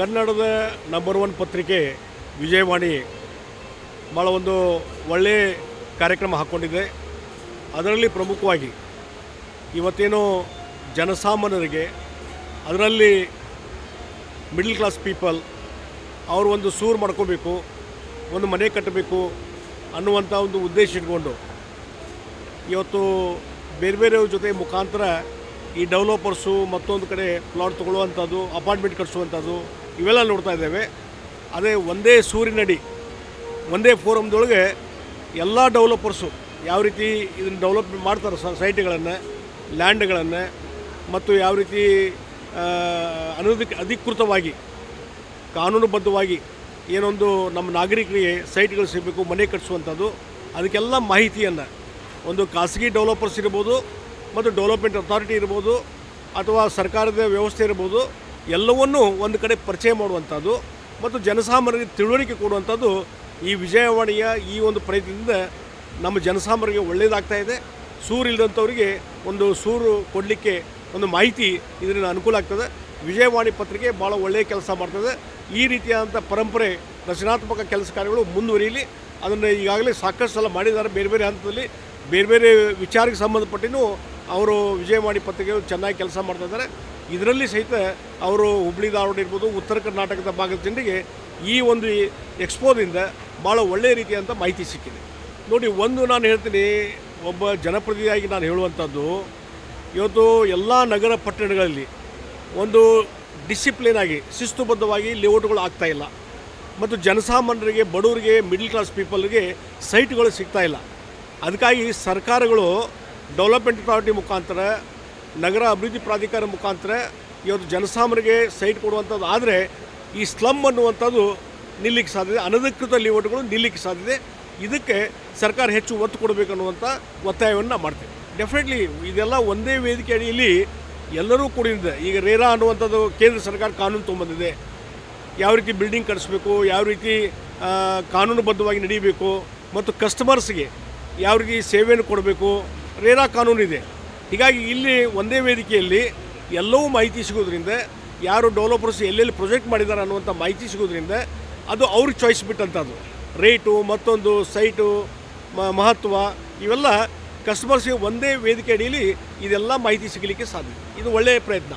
ಕನ್ನಡದ ನಂಬರ್ 1 ಪತ್ರಿಕೆ ವಿಜಯವಾಣಿ ಭಾಳ ಒಂದು ಒಳ್ಳೆಯ ಕಾರ್ಯಕ್ರಮ ಹಾಕ್ಕೊಂಡಿದೆ. ಅದರಲ್ಲಿ ಪ್ರಮುಖವಾಗಿ ಇವತ್ತೇನೋ ಜನಸಾಮಾನ್ಯರಿಗೆ, ಅದರಲ್ಲಿ ಮಿಡಲ್ ಕ್ಲಾಸ್ ಪೀಪಲ್ ಅವರು ಒಂದು ಸೂರು ಮಾಡ್ಕೋಬೇಕು, ಒಂದು ಮನೆ ಕಟ್ಟಬೇಕು ಅನ್ನುವಂಥ ಒಂದು ಉದ್ದೇಶ ಇಟ್ಕೊಂಡು ಇವತ್ತು ಬೇರೆ ಬೇರೆಯವ್ರ ಜೊತೆ ಮುಖಾಂತರ ಈ ಡೆವಲಪರ್ಸು ಮತ್ತೊಂದು ಕಡೆ ಪ್ಲಾಟ್ ತೊಗೊಳ್ಳುವಂಥದ್ದು, ಅಪಾರ್ಟ್ಮೆಂಟ್ ಕಟ್ಸುವಂಥದ್ದು ಇವೆಲ್ಲ ನೋಡ್ತಾ ಇದ್ದೇವೆ. ಅದೇ ಒಂದೇ ಸೂರಿನಡಿ ಒಂದೇ ಫೋರಮ್ದೊಳಗೆ ಎಲ್ಲ ಡೆವಲಪರ್ಸು ಯಾವ ರೀತಿ ಇದನ್ನು ಡೆವಲಪ್ಮೆಂಟ್ ಮಾಡ್ತಾರೆ ಸೊಸೈಟಿಗಳನ್ನು, ಲ್ಯಾಂಡ್ಗಳನ್ನು, ಮತ್ತು ಯಾವ ರೀತಿ ಅಧಿಕೃತವಾಗಿ ಕಾನೂನುಬದ್ಧವಾಗಿ ಏನೊಂದು ನಮ್ಮ ನಾಗರಿಕರಿಗೆ ಸೈಟ್ಗಳು ಸಿಗಬೇಕು, ಮನೆ ಕಟ್ಟಿಸುವಂಥದ್ದು, ಅದಕ್ಕೆಲ್ಲ ಮಾಹಿತಿಯನ್ನು ಒಂದು ಖಾಸಗಿ ಡೆವಲಪರ್ಸ್ ಇರ್ಬೋದು ಮತ್ತು ಡೆವಲಪ್ಮೆಂಟ್ ಅಥಾರಿಟಿ ಇರ್ಬೋದು ಅಥವಾ ಸರ್ಕಾರದ ವ್ಯವಸ್ಥೆ ಇರ್ಬೋದು, ಎಲ್ಲವನ್ನೂ ಒಂದು ಕಡೆ ಪರಿಚಯ ಮಾಡುವಂಥದ್ದು ಮತ್ತು ಜನಸಾಮಾನ್ಯರಿಗೆ ತಿಳುವಳಿಕೆ ಕೊಡುವಂಥದ್ದು ಈ ವಿಜಯವಾಣಿಯ ಈ ಒಂದು ಪ್ರಯತ್ನದಿಂದ ನಮ್ಮ ಜನಸಾಮಾನ್ಯರಿಗೆ ಒಳ್ಳೆಯದಾಗ್ತಾಯಿದೆ. ಸೂರು ಇಲ್ಲದಂಥವರಿಗೆ ಒಂದು ಸೂರು ಕೊಡಲಿಕ್ಕೆ ಒಂದು ಮಾಹಿತಿ ಇದರಿಂದ ಅನುಕೂಲ ಆಗ್ತದೆ. ವಿಜಯವಾಣಿ ಪತ್ರಿಕೆ ಭಾಳ ಒಳ್ಳೆಯ ಕೆಲಸ ಮಾಡ್ತದೆ. ಈ ರೀತಿಯಾದಂಥ ಪರಂಪರೆ, ರಚನಾತ್ಮಕ ಕೆಲಸ ಕಾರ್ಯಗಳು ಮುಂದುವರಿಯಲಿ. ಅದನ್ನು ಈಗಾಗಲೇ ಸಾಕಷ್ಟು ಸಲ ಮಾಡಿದ್ದಾರೆ. ಬೇರೆ ಬೇರೆ ಹಂತದಲ್ಲಿ ಬೇರೆ ಬೇರೆ ವಿಚಾರಕ್ಕೆ ಸಂಬಂಧಪಟ್ಟಿನೂ ಅವರು ವಿಜಯವಾಣಿ ಪತ್ರಿಕೆಗಳು ಚೆನ್ನಾಗಿ ಕೆಲಸ ಮಾಡ್ತಾಯಿದ್ದಾರೆ. ಇದರಲ್ಲಿ ಸಹಿತ ಅವರು ಹುಬ್ಬಳ್ಳಿ ಧಾರವಾಡ ಇರ್ಬೋದು, ಉತ್ತರ ಕರ್ನಾಟಕದ ಭಾಗದ ಜನರಿಗೆ ಈ ಒಂದು ಎಕ್ಸ್ಪೋದಿಂದ ಭಾಳ ಒಳ್ಳೆಯ ರೀತಿಯಾದಂಥ ಮಾಹಿತಿ ಸಿಕ್ಕಿದೆ. ನೋಡಿ, ಒಂದು ನಾನು ಹೇಳ್ತೀನಿ, ಒಬ್ಬ ಜನಪ್ರತಿನಿಧಿಯಾಗಿ ನಾನು ಹೇಳುವಂಥದ್ದು, ಇವತ್ತು ಎಲ್ಲ ನಗರ ಪಟ್ಟಣಗಳಲ್ಲಿ ಒಂದು ಡಿಸಿಪ್ಲಿನಾಗಿ ಶಿಸ್ತುಬದ್ಧವಾಗಿ ಲೇಔಟ್ಗಳು ಆಗ್ತಾಯಿಲ್ಲ ಮತ್ತು ಜನಸಾಮಾನ್ಯರಿಗೆ, ಬಡವರಿಗೆ, ಮಿಡಲ್ ಕ್ಲಾಸ್ ಪೀಪಲ್ಗೆ ಸೈಟ್ಗಳು ಸಿಗ್ತಾಯಿಲ್ಲ. ಅದಕ್ಕಾಗಿ ಸರ್ಕಾರಗಳು ಡೆವಲಪ್ಮೆಂಟ್ ಅಥಾರಿಟಿ ಮುಖಾಂತರ, ನಗರ ಅಭಿವೃದ್ಧಿ ಪ್ರಾಧಿಕಾರ ಮುಖಾಂತರ ಇವತ್ತು ಜನಸಾಮಾನ್ಯರಿಗೆ ಸೈಟ್ ಕೊಡುವಂಥದ್ದು ಆದರೆ ಈ ಸ್ಲಮ್ ಅನ್ನುವಂಥದ್ದು ನಿಲ್ಲಿಕ್ಕೆ ಸಾಧ್ಯತೆ, ಅನಧಿಕೃತ ಲೇಔಟ್ಗಳು ನಿಲ್ಲಿಕ್ಕೆ ಸಾಧ್ಯತೆ. ಇದಕ್ಕೆ ಸರ್ಕಾರ ಹೆಚ್ಚು ಒತ್ತು ಕೊಡಬೇಕನ್ನುವಂಥ ಒತ್ತಾಯವನ್ನು ಮಾಡ್ತೇವೆ. ಡೆಫಿನೆಟ್ಲಿ ಇದೆಲ್ಲ ಒಂದೇ ವೇದಿಕೆ ಅಡಿಯಲ್ಲಿ ಎಲ್ಲರೂ ಕೂಡಿದೆ. ಈಗ ರೇರಾ ಅನ್ನುವಂಥದ್ದು ಕೇಂದ್ರ ಸರ್ಕಾರ ಕಾನೂನು ತೊಗೊಂಬಂದಿದೆ. ಯಾವ ರೀತಿ ಬಿಲ್ಡಿಂಗ್ ಕಟ್ಟಿಸ್ಬೇಕು, ಯಾವ ರೀತಿ ಕಾನೂನುಬದ್ಧವಾಗಿ ನಡೀಬೇಕು ಮತ್ತು ಕಸ್ಟಮರ್ಸ್ಗೆ ಯಾವ ರೀತಿ ಸೇವೆಯನ್ನು ಕೊಡಬೇಕು, ರೇರಾ ಕಾನೂನಿದೆ. ಹೀಗಾಗಿ ಇಲ್ಲಿ ಒಂದೇ ವೇದಿಕೆಯಲ್ಲಿ ಎಲ್ಲವೂ ಮಾಹಿತಿ ಸಿಗೋದ್ರಿಂದ, ಯಾರು ಡೆವಲಪರ್ಸ್ ಎಲ್ಲೆಲ್ಲಿ ಪ್ರೊಜೆಕ್ಟ್ ಮಾಡಿದ್ದಾರೆ ಅನ್ನುವಂಥ ಮಾಹಿತಿ ಸಿಗೋದ್ರಿಂದ ಅದು ಅವ್ರಿಗೆ ಚಾಯ್ಸ್ ಬಿಟ್ಟಂಥದ್ದು. ರೇಟು, ಮತ್ತೊಂದು ಸೈಟು, ಮಹತ್ವ ಇವೆಲ್ಲ ಕಸ್ಟಮರ್ಸ್ಗೆ ಒಂದೇ ವೇದಿಕೆ ಅಡಿಯಲ್ಲಿ ಇದೆಲ್ಲ ಮಾಹಿತಿ ಸಿಗಲಿಕ್ಕೆ ಸಾಧ್ಯ. ಇದು ಒಳ್ಳೆಯ ಪ್ರಯತ್ನ.